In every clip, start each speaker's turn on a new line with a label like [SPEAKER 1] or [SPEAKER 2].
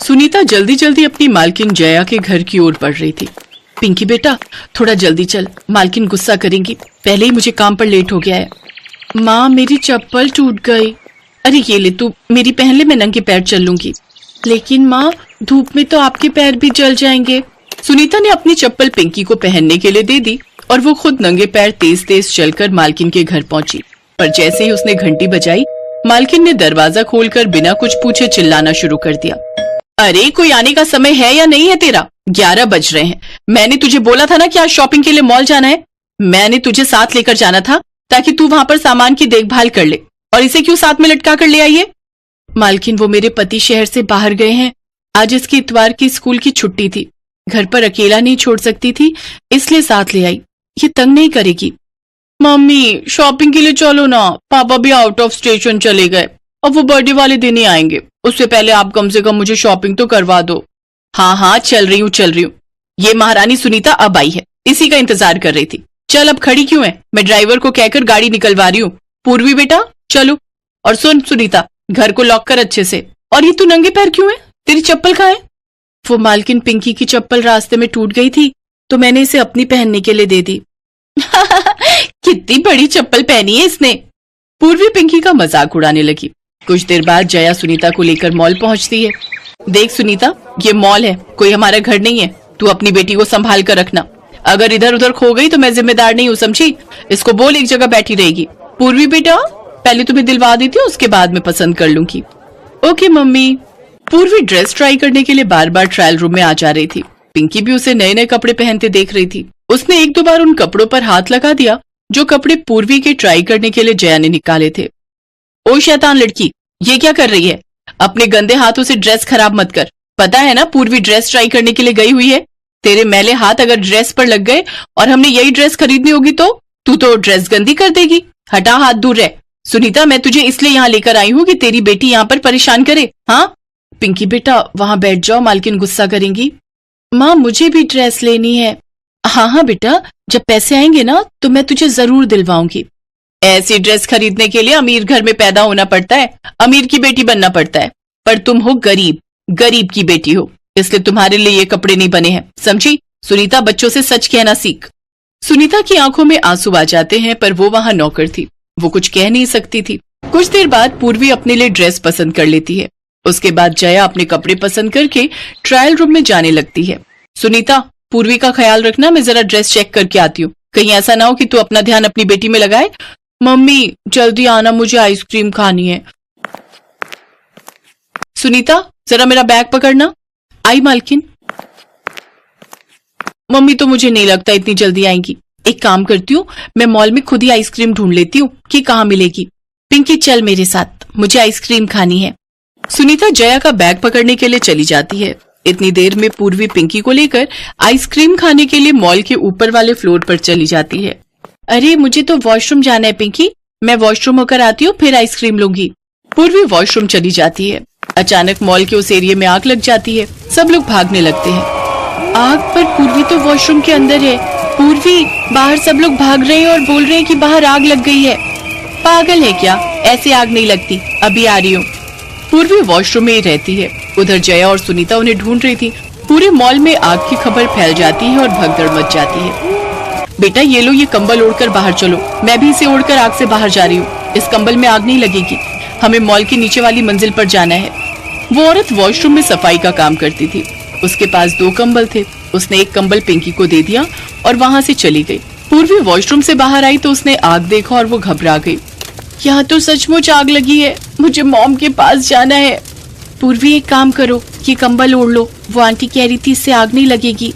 [SPEAKER 1] सुनीता जल्दी जल्दी अपनी मालकिन जया के घर की ओर बढ़ रही थी। पिंकी बेटा थोड़ा जल्दी चल, मालकिन गुस्सा करेंगी, पहले ही मुझे काम पर लेट हो गया है। माँ मेरी चप्पल टूट गई। अरे ये ले तू मेरी पहन ले, मैं नंगे पैर चल लूंगी। लेकिन माँ धूप में तो आपके पैर भी जल जाएंगे। सुनीता ने अपनी चप्पल पिंकी को पहनने के लिए दे दी और वो खुद नंगे पैर तेज तेज चलकर मालकिन के घर पहुंची। पर जैसे ही उसने घंटी बजाई, मालकिन ने दरवाजा खोलकर बिना कुछ पूछे चिल्लाना शुरू कर दिया। अरे कोई आने का समय है या नहीं है तेरा? 11 बज रहे हैं। मैंने तुझे बोला था ना कि आज शॉपिंग के लिए मॉल जाना है। मैंने तुझे साथ लेकर जाना था ताकि तू वहां पर सामान की देखभाल कर ले, और इसे क्यों साथ में लटका कर ले आई है? मालकिन वो मेरे पति शहर से बाहर गए हैं, आज इसकी इतवार की स्कूल की छुट्टी थी, घर पर अकेला नहीं छोड़ सकती थी, इसलिए साथ ले आई। ये तंग नहीं करेगी। मम्मी शॉपिंग के लिए चलो ना, पापा भी आउट ऑफ स्टेशन चले गए, अब वो बर्थडे वाले दिन ही आएंगे, उससे पहले आप कम से कम मुझे शॉपिंग तो करवा दो। हाँ हाँ चल रही हूँ। ये महारानी सुनीता अब आई है, इसी का इंतजार कर रही थी। चल अब खड़ी क्यों है? मैं ड्राइवर को कहकर गाड़ी निकलवा रही हूँ। पूर्वी बेटा चलो। और सुन सुनीता, घर को लॉक कर अच्छे से। और ये तू नंगे पैर क्यों है? तेरी चप्पल कहाँ है? वो मालकिन पिंकी की चप्पल रास्ते में टूट गई थी तो मैंने इसे अपनी पहनने के लिए दे दी। कितनी बड़ी चप्पल पहनी है इसने। पूर्वी पिंकी का मजाक उड़ाने लगी। कुछ देर बाद जया सुनीता को लेकर मॉल पहुंचती है। देख सुनीता, ये मॉल है, कोई हमारा घर नहीं है, तू अपनी बेटी को संभाल कर रखना। अगर इधर उधर खो गई तो मैं जिम्मेदार नहीं हूँ, समझी? इसको बोल एक जगह बैठी रहेगी। पूर्वी बेटा पहले तुम्हें दिलवा देती हूँ, उसके बाद में पसंद कर लूंगी। Okay mummy. पूर्वी ड्रेस ट्राई करने के लिए बार बार ट्रायल रूम में आ जा रही थी। पिंकी भी उसे नए नए कपड़े पहनते देख रही थी। उसने 1-2 बार उन कपड़ों पर हाथ लगा दिया जो कपड़े पूर्वी के ट्राई करने के लिए जया ने निकाले थे। ओ शैतान लड़की, ये क्या कर रही है? अपने गंदे हाथों से ड्रेस खराब मत कर। पता है ना पूर्वी ड्रेस ट्राई करने के लिए गई हुई है। तेरे मैले हाथ अगर ड्रेस पर लग गए और हमने यही ड्रेस खरीदनी होगी तो तू तो ड्रेस गंदी कर देगी। हटा हाथ, दूर रह। सुनीता मैं तुझे इसलिए यहाँ लेकर आई हूँ कि तेरी बेटी यहाँ पर परेशान करे। हाँ पिंकी बेटा वहां बैठ जाओ, मालकिन गुस्सा करेंगी। माँ मुझे भी ड्रेस लेनी है। हाँ बेटा, जब पैसे आएंगे ना तो मैं तुझे जरूर दिलवाऊंगी। ऐसी ड्रेस खरीदने के लिए अमीर घर में पैदा होना पड़ता है, अमीर की बेटी बनना पड़ता है। पर तुम हो गरीब की बेटी हो, इसलिए तुम्हारे लिए ये कपड़े नहीं बने हैं, समझी? सुनीता बच्चों से सच कहना सीख। सुनीता की आंखों में आंसू आ जाते हैं, पर वो वहां नौकर थी, वो कुछ कह नहीं सकती थी। कुछ देर बाद पूर्वी अपने लिए ड्रेस पसंद कर लेती है। उसके बाद जया अपने कपड़े पसंद करके ट्रायल रूम में जाने लगती है। सुनीता पूर्वी का ख्याल रखना, मैं जरा ड्रेस चेक करके आती हूँ, कहीं ऐसा ना हो कि तू अपना ध्यान अपनी बेटी में लगाए। मम्मी जल्दी आना, मुझे आइसक्रीम खानी है। सुनीता जरा मेरा बैग पकड़ना। आई मालकिन। मम्मी तो मुझे नहीं लगता इतनी जल्दी आएंगी। एक काम करती हूँ, मैं मॉल में खुद ही आइसक्रीम ढूंढ लेती हूँ कि कहाँ मिलेगी। पिंकी चल मेरे साथ, मुझे आइसक्रीम खानी है। सुनीता जया का बैग पकड़ने के लिए चली जाती है। इतनी देर में पूर्वी पिंकी को लेकर आइसक्रीम खाने के लिए मॉल के ऊपर वाले फ्लोर पर चली जाती है। अरे मुझे तो वॉशरूम जाना है पिंकी, मैं वॉशरूम होकर आती हूँ, फिर आइसक्रीम लूंगी। पूर्वी वॉशरूम चली जाती है। अचानक मॉल के उस एरिया में आग लग जाती है। सब लोग भागने लगते हैं। आग? पर पूर्वी तो वॉशरूम के अंदर है। पूर्वी बाहर सब लोग भाग रहे हैं और बोल रहे हैं कि बाहर आग लग गई है। पागल है क्या? ऐसे आग नहीं लगती, अभी आ रही हूँ। पूर्वी वॉशरूम में ही रहती है। उधर जया और सुनीता उन्हें ढूंढ रही थी। पूरे मॉल में आग की खबर फैल जाती है और भगदड़ मच जाती है। बेटा ये लो, ये कंबल ओढ़कर बाहर चलो, मैं भी इसे ओढ़कर आग से बाहर जा रही हूँ। इस कंबल में आग नहीं लगेगी, हमें मॉल की नीचे वाली मंजिल पर जाना है। वो औरत वॉशरूम में सफाई का काम करती थी। उसके पास 2 कंबल थे। उसने एक कंबल पिंकी को दे दिया और वहां से चली गई। पूर्वी वॉशरूम से बाहर आई तो उसने आग देखा और वो घबरा गई। यहाँ तो सचमुच आग लगी है, मुझे मॉम के पास जाना है। पूर्वी एक काम करो, ये कंबल ओढ़ लो, वो आंटी कह रही थी इससे आग नहीं लगेगी।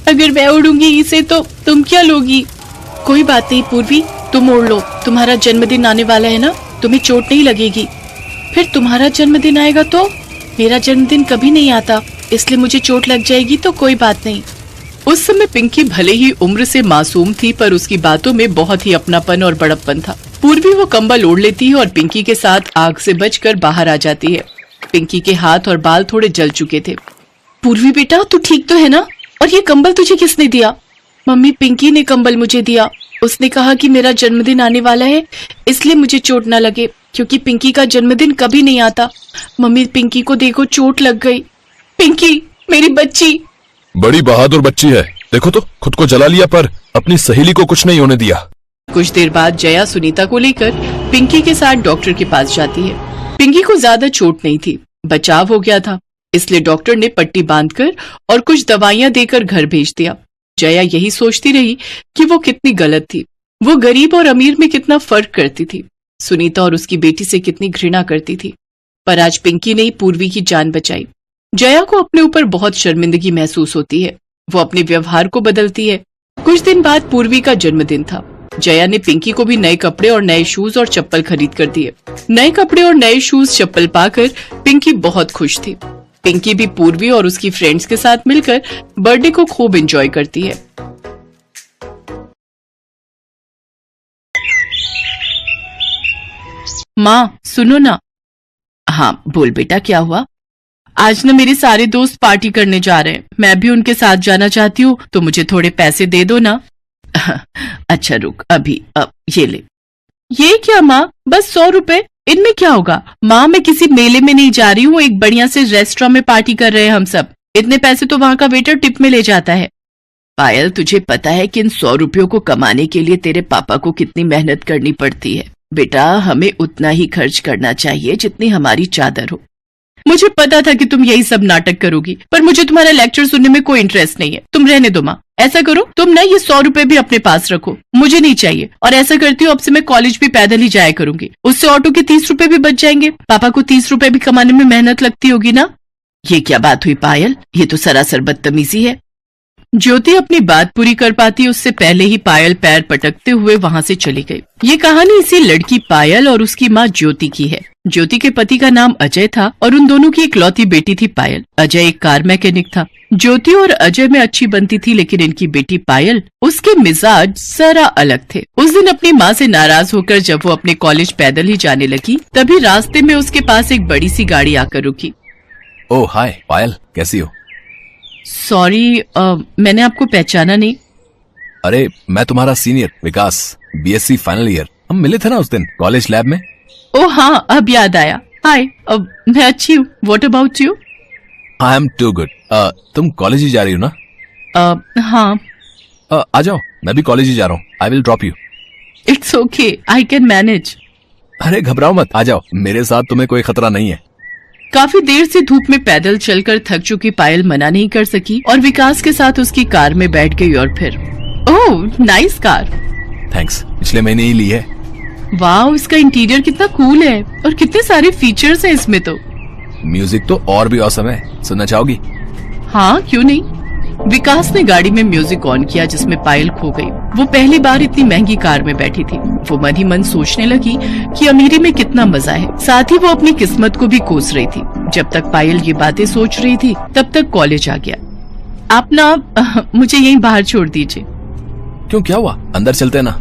[SPEAKER 1] अगर मैं ओढ़ूंगी इसे तो तुम क्या लोगी? कोई बात नहीं पूर्वी, तुम ओढ़ लो, तुम्हारा जन्मदिन आने वाला है ना, तुम्हें चोट नहीं लगेगी। फिर तुम्हारा जन्मदिन आएगा तो? मेरा जन्मदिन कभी नहीं आता, इसलिए मुझे चोट लग जाएगी तो कोई बात नहीं। उस समय पिंकी भले ही उम्र से मासूम थी, पर उसकी बातों में बहुत ही अपनापन और बड़प्पन था। पूर्वी वो कंबल ओढ़ लेती है और पिंकी के साथ आग से बचकर बाहर आ जाती है। पिंकी के हाथ और बाल थोड़े जल चुके थे। पूर्वी बेटा तू ठीक तो है ना? और ये कंबल तुझे किसने दिया? मम्मी पिंकी ने कंबल मुझे दिया। उसने कहा कि मेरा जन्मदिन आने वाला है, इसलिए मुझे चोट ना लगे, क्योंकि पिंकी का जन्मदिन कभी नहीं आता। मम्मी पिंकी को देखो चोट लग गई। पिंकी, मेरी बच्ची।
[SPEAKER 2] बड़ी बहादुर बच्ची है, देखो तो खुद को जला लिया पर अपनी सहेली को कुछ नहीं होने दिया।
[SPEAKER 1] कुछ देर बाद जया सुनीता को लेकर पिंकी के साथ डॉक्टर के पास जाती है। पिंकी को ज्यादा चोट नहीं थी, बचाव हो गया था, इसलिए डॉक्टर ने पट्टी बांधकर और कुछ दवाइयां देकर घर भेज दिया। जया यही सोचती रही कि वो कितनी गलत थी। वो गरीब और अमीर में कितना फर्क करती थी, सुनीता और उसकी बेटी से कितनी घृणा करती थी। पर आज पिंकी ने पूर्वी की जान बचाई। जया को अपने ऊपर बहुत शर्मिंदगी महसूस होती है। वो अपने व्यवहार को बदलती है। कुछ दिन बाद पूर्वी का जन्मदिन था। जया ने पिंकी को भी नए कपड़े और नए शूज और चप्पल खरीद कर दिए। नए कपड़े और नए शूज चप्पल पाकर पिंकी बहुत खुश थी। पिंकी भी पूर्वी और उसकी फ्रेंड्स के साथ मिलकर बर्थडे को खूब एंजॉय करती है। माँ सुनो ना। हाँ बोल बेटा, क्या हुआ? आज ना मेरे सारे दोस्त पार्टी करने जा रहे हैं, मैं भी उनके साथ जाना चाहती हूँ, तो मुझे थोड़े पैसे दे दो ना। अच्छा रुक, अभी अब ये ले। ये क्या माँ, बस 100 रुपए? इनमें क्या होगा? माँ मैं किसी मेले में नहीं जा रही हूँ, एक बढ़िया से रेस्टोरेंट में पार्टी कर रहे हैं हम सब। इतने पैसे तो वहाँ का वेटर टिप में ले जाता है। पायल, तुझे पता है कि इन 100 रुपयों को कमाने के लिए तेरे पापा को कितनी मेहनत करनी पड़ती है। बेटा हमें उतना ही खर्च करना चाहिए जितनी हमारी चादर हो। मुझे पता था कि तुम यही सब नाटक करोगी, पर मुझे तुम्हारा लेक्चर सुनने में कोई इंटरेस्ट नहीं है। तुम रहने दो माँ। ऐसा करो तुम ना ये 100 रुपए भी अपने पास रखो, मुझे नहीं चाहिए। और ऐसा करती हूँ अब से मैं कॉलेज भी पैदल ही जाया करूंगी, उससे ऑटो के 30 रुपए भी बच जाएंगे। पापा को 30 रुपए भी कमाने में मेहनत लगती होगी ना। ये क्या बात हुई पायल, ये तो सरासर बदतमीजी है। ज्योति अपनी बात पूरी कर पाती उससे पहले ही पायल पैर पटकते हुए वहां से चली गई। ये कहानी इसी लड़की पायल और उसकी माँ ज्योति की है। ज्योति के पति का नाम अजय था और उन दोनों की इकलौती बेटी थी पायल। अजय एक कार मैकेनिक था। ज्योति और अजय में अच्छी बनती थी, लेकिन इनकी बेटी पायल, उसके मिजाज जरा अलग थे। उस दिन अपनी माँ से नाराज होकर जब वो अपने कॉलेज पैदल ही जाने लगी, तभी रास्ते में उसके पास एक बड़ी सी गाड़ी आकर रुकी।
[SPEAKER 2] ओह हाय पायल, कैसी हो?
[SPEAKER 1] सॉरी, मैंने आपको पहचाना नहीं।
[SPEAKER 2] अरे मैं तुम्हारा सीनियर विकास, बीएससी फाइनल ईयर। हम मिले थे ना उस दिन कॉलेज लैब में।
[SPEAKER 1] ओह हाँ, अब याद आया। हाय, मैं अच्छी हूँ। What about you?
[SPEAKER 2] I am too good. तुम कॉलेज ही जा रही हो ना?
[SPEAKER 1] हाँ।
[SPEAKER 2] आ जाओ, मैं भी कॉलेज ही जा रहा हूँ। I will drop you.
[SPEAKER 1] It's okay, I can manage.
[SPEAKER 2] अरे घबराओ मत, आ जाओ, मेरे साथ तुम्हें कोई खतरा नहीं है।
[SPEAKER 1] काफी देर से धूप में पैदल चलकर थक चुकी पायल मना नहीं कर सकी और विकास के साथ उसकी कार में बैठ गई। और फिर ओह नाइस कार।
[SPEAKER 2] थैंक्स, पिछले महीने ही ली है।
[SPEAKER 1] वाह, इसका इंटीरियर कितना कूल है और कितने सारे फीचर्स हैं इसमें तो।
[SPEAKER 2] म्यूजिक तो और भी औसम है, सुनना चाहोगी?
[SPEAKER 1] हाँ क्यों नहीं। विकास ने गाड़ी में म्यूजिक ऑन किया जिसमें पायल खो गई। वो पहली बार इतनी महंगी कार में बैठी थी। वो मन ही मन सोचने लगी कि अमीरी में कितना मजा है। साथ ही वो अपनी किस्मत को भी कोस रही थी। जब तक पायल ये बातें सोच रही थी तब तक कॉलेज आ गया। आप ना मुझे यहीं बाहर छोड़ दीजिए।
[SPEAKER 2] क्यों, क्या हुआ? अंदर चलते ना।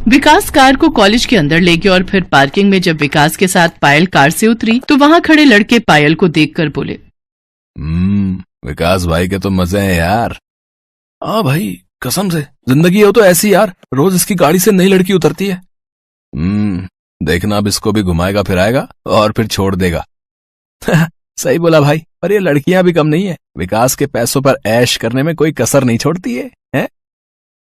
[SPEAKER 1] विकास कार को कॉलेज के अंदर ले गया और फिर पार्किंग में जब विकास के साथ पायल कार से उतरी तो वहाँ खड़े लड़के पायल को देखकर बोले,
[SPEAKER 2] विकास भाई के तो मजे हैं यार। हाँ भाई, कसम से जिंदगी हो तो ऐसी यार, रोज इसकी गाड़ी से नई लड़की उतरती है। देखना अब इसको भी घुमाएगा फिराएगा और फिर छोड़ देगा। सही बोला भाई, पर ये लड़कियां भी कम नहीं है, विकास के पैसों पर ऐश करने में कोई कसर नहीं छोड़ती है?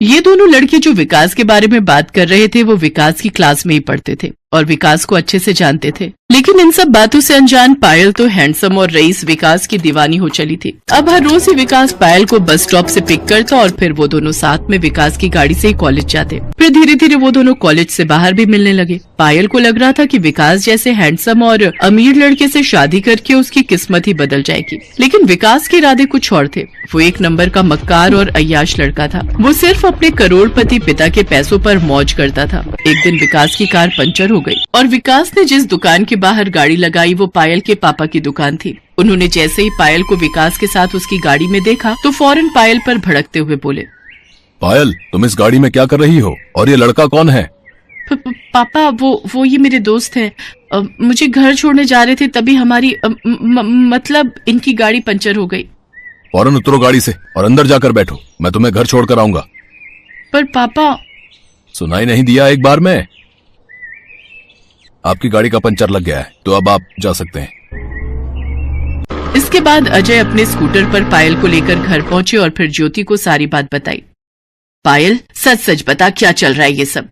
[SPEAKER 1] ये दोनों लड़के जो विकास के बारे में बात कर रहे थे वो विकास की क्लास में ही पढ़ते थे और विकास को अच्छे से जानते थे। लेकिन इन सब बातों से अनजान पायल तो हैंडसम और रईस विकास की दीवानी हो चली थी। अब हर रोज ही विकास पायल को बस स्टॉप से पिक करता और फिर वो दोनों साथ में विकास की गाड़ी से ही कॉलेज जाते। फिर धीरे धीरे वो दोनों कॉलेज से बाहर भी मिलने लगे। पायल को लग रहा था कि विकास जैसे हैंडसम और अमीर लड़के से शादी करके उसकी किस्मत ही बदल जाएगी। लेकिन विकास के इरादे कुछ और थे। वो एक नंबर का मक्कार और अय्याश लड़का था। वो सिर्फ अपने करोड़पति पिता के पैसों पर मौज करता था। एक दिन विकास की कार पंचर हो गई और विकास ने जिस दुकान के बाहर गाड़ी लगाई वो पायल के पापा की दुकान थी। उन्होंने जैसे ही पायल को विकास के साथ उसकी गाड़ी में देखा तो फौरन पायल पर भड़कते हुए बोले,
[SPEAKER 2] पायल तुम इस गाड़ी में क्या कर रही हो और ये लड़का कौन है?
[SPEAKER 1] पापा वो ये मेरे दोस्त हैं। मुझे घर छोड़ने जा रहे थे तभी हमारी मतलब इनकी गाड़ी पंचर हो गई।
[SPEAKER 2] फौरन उतरो गाड़ी से और अंदर जाकर बैठो, मैं तुम्हें घर छोड़कर आऊंगा।
[SPEAKER 1] पर पापा।
[SPEAKER 2] सुनाई नहीं दिया एक बार में? आपकी गाड़ी का पंचर लग गया है तो अब आप जा सकते हैं।
[SPEAKER 1] इसके बाद अजय अपने स्कूटर पर पायल को लेकर घर पहुंचे और फिर ज्योति को सारी बात बताई। पायल, सच सच बता, क्या चल रहा है ये सब?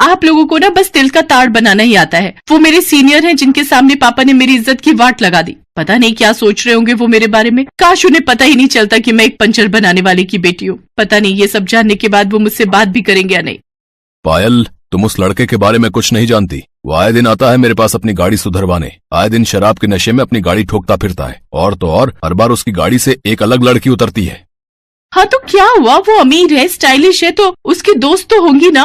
[SPEAKER 1] आप लोगों को ना बस तिल का ताड़ बनाना ही आता है। वो मेरे सीनियर हैं जिनके सामने पापा ने मेरी इज्जत की वाट लगा दी। पता नहीं क्या सोच रहे होंगे वो मेरे बारे में। काश उन्हें पता ही नहीं चलता कि मैं एक पंचर बनाने वाले की बेटी हूँ। पता नहीं ये सब जानने के बाद वो मुझसे बात भी करेंगे या नहीं।
[SPEAKER 2] पायल, तुम उस लड़के के बारे में कुछ नहीं जानती। वो आए दिन आता है मेरे पास अपनी गाड़ी सुधरवाने, आए दिन शराब के नशे में अपनी गाड़ी ठोकता फिरता है, और तो और हर बार उसकी गाड़ी से एक अलग लड़की उतरती है।
[SPEAKER 1] हाँ तो क्या हुआ? वो अमीर है, स्टाइलिश है, तो उसकी दोस्त तो होंगी ना।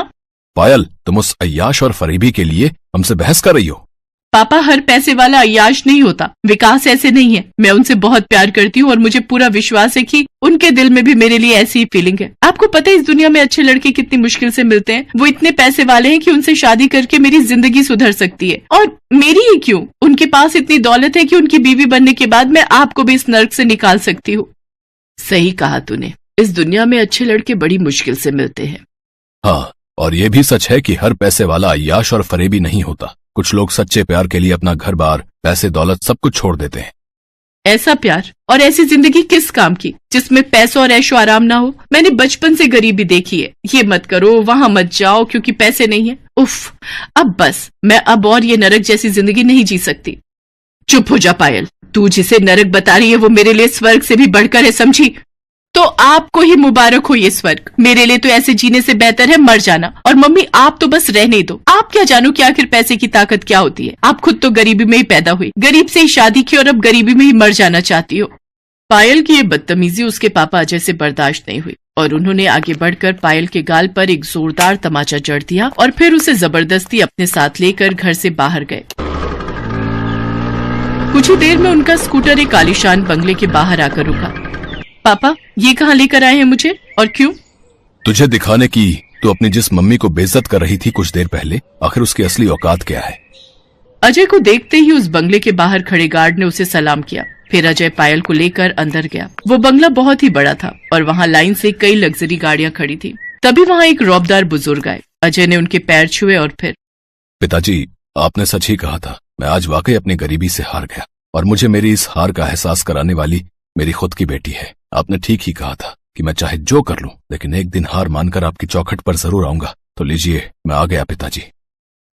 [SPEAKER 2] पायल, तुम उस अय्याश और फरीबी के लिए हमसे बहस कर रही हो।
[SPEAKER 1] पापा, हर पैसे वाला अय्याश नहीं होता। विकास ऐसे नहीं है। मैं उनसे बहुत प्यार करती हूँ और मुझे पूरा विश्वास है कि उनके दिल में भी मेरे लिए ऐसी ही फीलिंग है। आपको पता है इस दुनिया में अच्छे लड़के कितनी मुश्किल से मिलते हैं। वो इतने पैसे वाले हैं कि उनसे शादी करके मेरी जिंदगी सुधर सकती है, और मेरी ही क्यों? उनके पास इतनी दौलत है कि उनकी बीवी बनने के बाद मैं आपको भी इस नर्क से निकाल सकती हूँ। सही कहा तूने, इस दुनिया में अच्छे लड़के बड़ी मुश्किल से मिलते हैं।
[SPEAKER 2] हाँ, और ये भी सच है कि हर पैसे वाला अय्याश और फरेबी नहीं होता। कुछ लोग सच्चे प्यार के लिए अपना घर बार, पैसे, दौलत सब कुछ छोड़ देते हैं।
[SPEAKER 1] ऐसा प्यार और ऐसी जिंदगी किस काम की जिसमें पैसों और ऐशो आराम ना हो? मैंने बचपन से गरीबी देखी है। ये मत करो, वहां मत जाओ क्योंकि पैसे नहीं है। उफ, अब बस, मैं अब और ये नरक जैसी जिंदगी नहीं जी सकती। चुप हो जा पायल, तू जिसे नरक बता रही है वो मेरे लिए स्वर्ग से भी बढ़कर है, समझी? तो आपको ही मुबारक हो ये स्वर्ग। मेरे लिए तो ऐसे जीने से बेहतर है मर जाना। और मम्मी, आप तो बस रहने दो। आप क्या जानो कि आखिर पैसे की ताकत क्या होती है। आप खुद तो गरीबी में ही पैदा हुई, गरीब से ही शादी की और अब गरीबी में ही मर जाना चाहती हो। पायल की ये बदतमीजी उसके पापा अजय से बर्दाश्त नहीं हुई और उन्होंने आगे बढ़कर पायल के गाल पर एक जोरदार तमाचा जड़ दिया और फिर उसे जबरदस्ती अपने साथ लेकर घर से बाहर गए। कुछ ही देर में उनका स्कूटर एक आलीशान बंगले के बाहर आकर रुका। पापा, ये कहाँ लेकर आए हैं मुझे और क्यों?
[SPEAKER 2] तुझे दिखाने की तू अपनी जिस मम्मी को बेइज्जत कर रही थी कुछ देर पहले, आखिर उसकी असली औकात क्या है।
[SPEAKER 1] अजय को देखते ही उस बंगले के बाहर खड़े गार्ड ने उसे सलाम किया। फिर अजय पायल को लेकर अंदर गया। वो बंगला बहुत ही बड़ा था और वहाँ लाइन से कई लग्जरी गाड़ियां खड़ी थी। तभी वहाँ एक रौबदार बुजुर्ग आए। अजय ने उनके पैर छुए और फिर,
[SPEAKER 2] पिताजी, आपने सच ही कहा था। मैं आज वाकई अपनी गरीबी से हार गया और मुझे मेरी इस हार का एहसास कराने वाली मेरी खुद की बेटी है। आपने ठीक ही कहा था कि मैं चाहे जो कर लूं, लेकिन एक दिन हार मानकर आपकी चौखट पर जरूर आऊंगा। तो लीजिए, मैं आ गया पिताजी।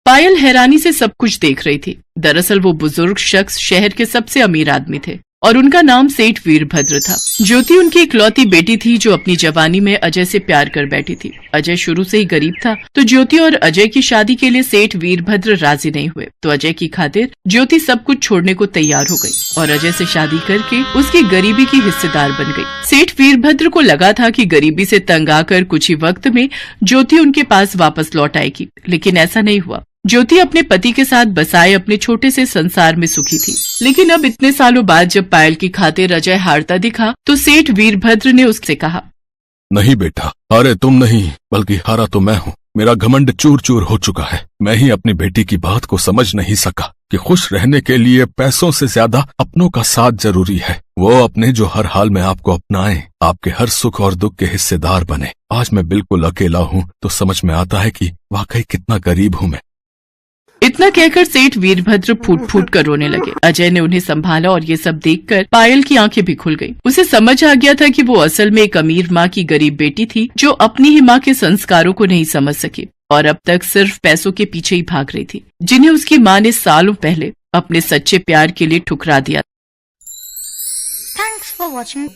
[SPEAKER 1] पायल हैरानी से सब कुछ देख रही थी। दरअसल वो बुजुर्ग शख्स शहर के सबसे अमीर आदमी थे और उनका नाम सेठ वीरभद्र था। ज्योति उनकी इकलौती बेटी थी जो अपनी जवानी में अजय से प्यार कर बैठी थी। अजय शुरू से ही गरीब था तो ज्योति और अजय की शादी के लिए सेठ वीरभद्र राजी नहीं हुए। तो अजय की खातिर ज्योति सब कुछ छोड़ने को तैयार हो गई और अजय से शादी करके उसकी गरीबी की हिस्सेदार बन गई। सेठ वीरभद्र को लगा था कि गरीबी से तंग आकर कुछ ही वक्त में ज्योति उनके पास वापस लौट आएगी, लेकिन ऐसा नहीं हुआ। ज्योति अपने पति के साथ बसाए अपने छोटे से संसार में सुखी थी। लेकिन अब इतने सालों बाद जब पायल की खातिर अजय हारता दिखा तो सेठ वीरभद्र ने उससे कहा,
[SPEAKER 2] नहीं बेटा, हारे तुम नहीं बल्कि हारा तो मैं हूँ। मेरा घमंड चूर चूर हो चुका है। मैं ही अपनी बेटी की बात को समझ नहीं सका कि खुश रहने के लिए पैसों से ज्यादा अपनों का साथ जरूरी है। वो अपने जो हर हाल में आपको अपनाएं, आपके हर सुख और दुख के हिस्सेदार बने। आज मैं बिल्कुल अकेला हूँ तो समझ में आता है कि वाकई कितना गरीब हूँ मैं।
[SPEAKER 1] इतना कहकर सेठ वीरभद्र फूट फूट कर रोने लगे। अजय ने उन्हें संभाला और ये सब देखकर पायल की आंखें भी खुल गईं। उसे समझ आ गया था कि वो असल में एक अमीर माँ की गरीब बेटी थी जो अपनी ही माँ के संस्कारों को नहीं समझ सकी और अब तक सिर्फ पैसों के पीछे ही भाग रही थी, जिन्हें उसकी माँ ने सालों पहले अपने सच्चे प्यार के लिए ठुकरा दिया।
[SPEAKER 3] Thanks for watching.